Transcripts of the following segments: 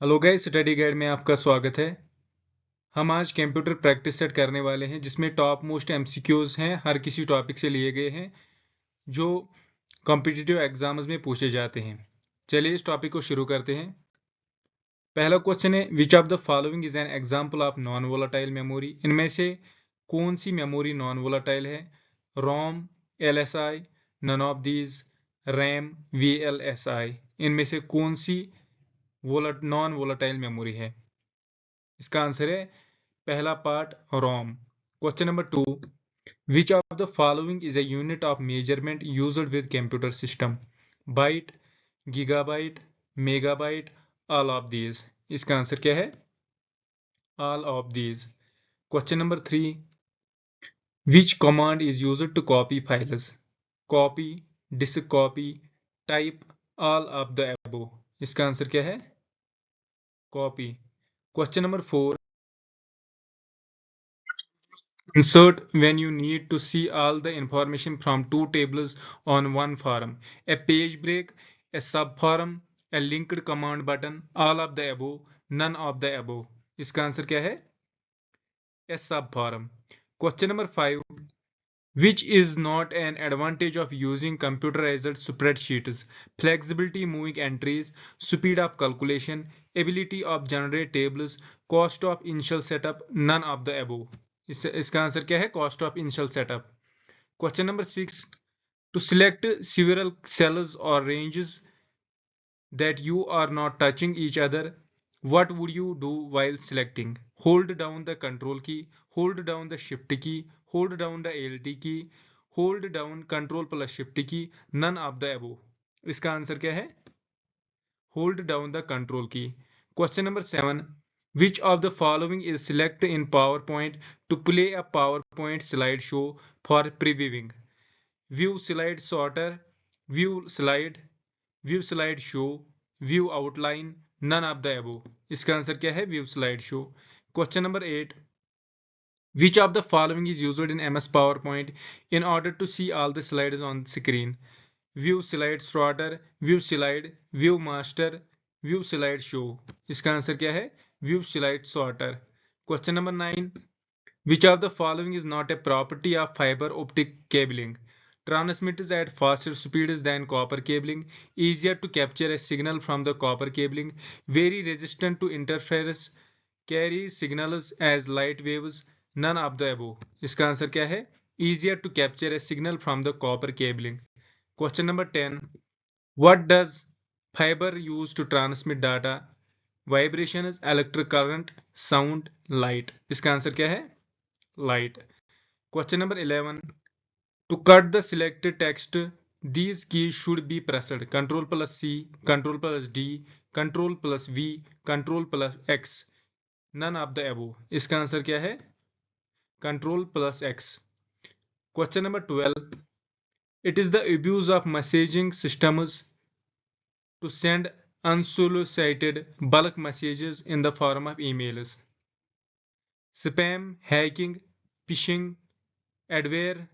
Hello guys, study guide में आपका स्वागत है। हम आज कंप्यूटर प्रैक्टिस सेट करने वाले हैं जिसमें टॉप मोस्ट एमसीक्यूज हैं, हर किसी टॉपिक से लिए गए हैं जो कॉम्पिटिटिव एग्जाम्स में पूछे जाते हैं। चलिए इस टॉपिक को शुरू करते हैं। पहला क्वेश्चन है, which of the following is an example of non volatile memory. इनमें से कौन सी मेमोरी नॉन वोलाटाइल है? ROM, LSI, none of these, RAM, VLSI. इनमें से कौन सी नॉन वोलाटाइल मेमोरी है? इसका आंसर है पहला part, ROM. Question number 2, which of the following is a unit of measurement used with computer system? Byte, gigabyte, megabyte, all of these. इसका answer क्या है? All of these. Question number 3, which command is used to copy files? Copy, disk copy, type, all of the above. इसका answer क्या है? Copy. Question number 4, insert when you need to see all the information from two tables on one form. A page break, a subform, a linked command button, all of the above, none of the above. इसका answer क्या है? A subform. Question number 5, which is not an advantage of using computerized spreadsheets? Flexibility moving entries, speed of calculation, ability of generate tables, cost of initial setup, none of the above. इसका answer क्या है? Cost of initial setup. Question number 6, to select several cells or ranges that you are not touching each other, what would you do while selecting? Hold down the control key, hold down the shift key, hold down the alt key, hold down control plus shift key, none of the above. इसका answer क्या है? Hold down the control key. Question number 7, which of the following is select in PowerPoint to play a PowerPoint slideshow for previewing? View slide sorter, view slide show, view outline, none of the above. इसका answer क्या है? View slide show. Question number 8, which of the following is used in MS PowerPoint in order to see all the slides on screen? View slide sorter, view slide, view master, view slide show. इसका answer क्या है? View slide sorter. Question number 9, which of the following is not a property of fiber optic cabling? Transmits at faster speeds than copper cabling, easier to capture a signal from the copper cabling, very resistant to interference, carries signals as light waves, none of the above. इसका answer क्या है? Easier to capture a signal from the copper cabling. Question number 10, what does fiber use to transmit data? Vibrations, electric current, sound, light. इसका answer क्या है? Light. Question number 11, to cut the selected text, these keys should be pressed. Control plus C, Control plus D, Control plus V, Control plus X. None of the above. इसका answer क्या है? Control plus X. Question number 12, it is the abuse of messaging systems to send unsolicited bulk messages in the form of emails. Spam, hacking, phishing, adware,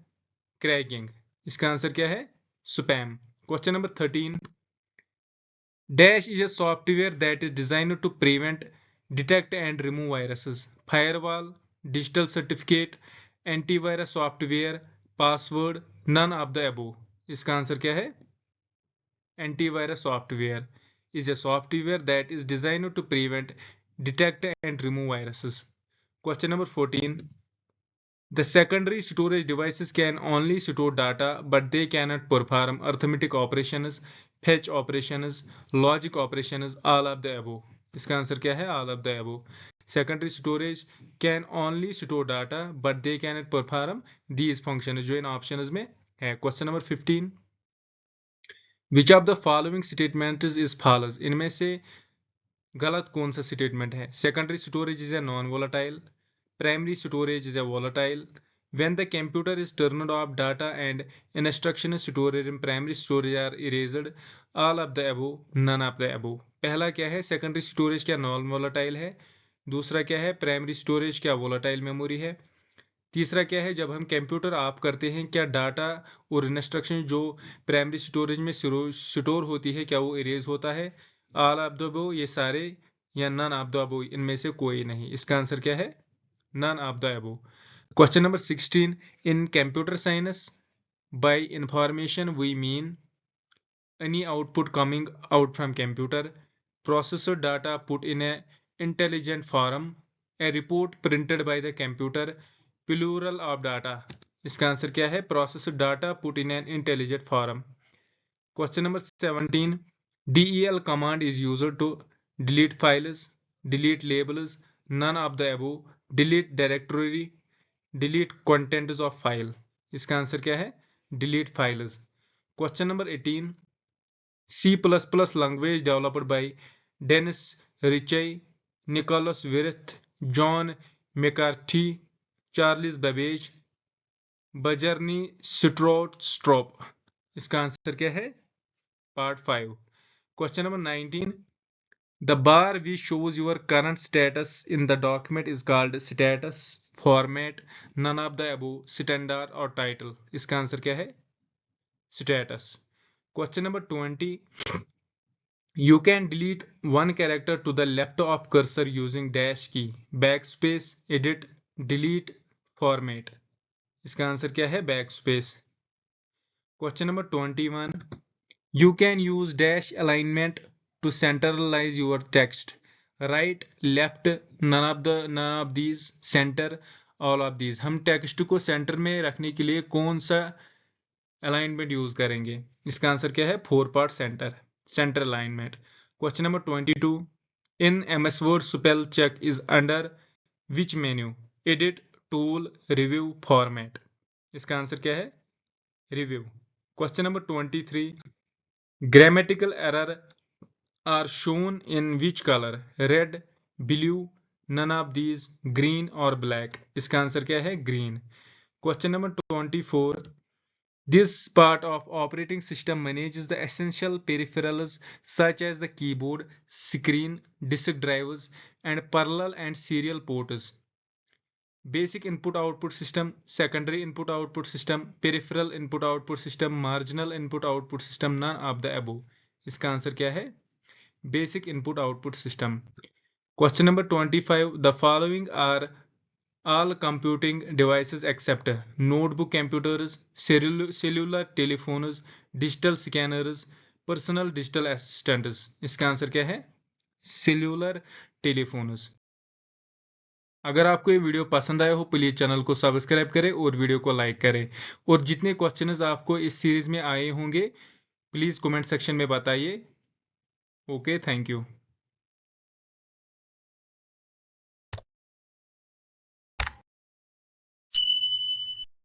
cracking. इसका answer क्या है? Spam. Question number 13, dash is a software that is designed to prevent, detect and remove viruses? Firewall, digital certificate, antivirus software, password, none of the above. इसका answer क्या है? Antivirus software is a software that is designed to prevent, detect and remove viruses. Question number 14, the secondary storage devices can only store data, but they cannot perform arithmetic operations, fetch operations, logic operations, all of the above. इसका answer क्या है? All of the above. Secondary storage can only store data, but they cannot perform these functions, जो इन options में है। Question number 15, which of the following statements is false? इनमें से गलत कौन सा स्टेटमेंट है? Secondary storage is a non-volatile, primary storage is a volatile, when the computer is turned off, data and instructions stored in primary storage are erased, all of the above, none of the above. पहला क्या है? Secondary storage क्या non volatile है? दूसरा क्या है? Primary storage क्या volatile memory है? तीसरा क्या है? जब हम कंप्यूटर ऑफ करते हैं क्या डाटा और इंस्ट्रक्शन जो प्राइमरी स्टोरेज में स्टोर होती है क्या वो इरेज होता है? ऑल ऑफ द अबव, ये सारे या नन ऑफ द अबो, इनमें से कोई नहीं। इसका आंसर क्या है? None of the above. Question number 16, in computer science by information we mean any output coming out from computer, processor data put in a intelligent form, a report printed by the computer, plural of data। इसका answer क्या है? processor data put in an intelligent form। Question number 17, del command is used to delete files, delete labels, none of the above, delete directory, delete contents of file। इसका answer क्या है? delete files। Question number 18, C++ language developed by Dennis Ritchie, Nicholas Wirth, John McCarthy, Charles Babbage, Bjarne Stroustrup। इसका answer क्या है? Part 5। Question number 19, the bar which shows your current status in the document is called status, format, none of the above, standard or title। इसका answer क्या है? status। Question number 20, you can delete one character to the left of cursor using dash key, backspace, edit, delete, format। इसका answer क्या है? backspace। Question number 21, you can use dash alignment to centralize your text, right, left, none of these, center, all of these। हम text को centre में रखने के लिए कौन सा अलाइनमेंट यूज करेंगे? इसका आंसर क्या है? 4 part centre alignment. Question number 22, in MS Word spell check is under which menu? edit, tool, review, format। इसका आंसर क्या है? review। Question number 23, grammatical error are shown in which color? red, blue, none of these, green or black। इसका answer क्या है? green। Question number 24, this part of operating system manages the essential peripherals such as the keyboard, screen, disk drivers, and parallel and serial ports. Basic input-output system, secondary input-output system, peripheral input-output system, marginal input-output system, none of the above। इसका answer क्या है? Basic input-output system। Question number 25, the following are all computing devices except notebook computers, cellular telephones, digital scanners, personal digital assistants। इसका answer क्या है? Cellular telephones. अगर आपको ये video पसंद आया हो प्लीज चैनल को सब्सक्राइब करें और वीडियो को लाइक करें, और जितने क्वेश्चंस आपको इस सीरीज में आए होंगे प्लीज कमेंट सेक्शन में बताइए। Okay, thank you.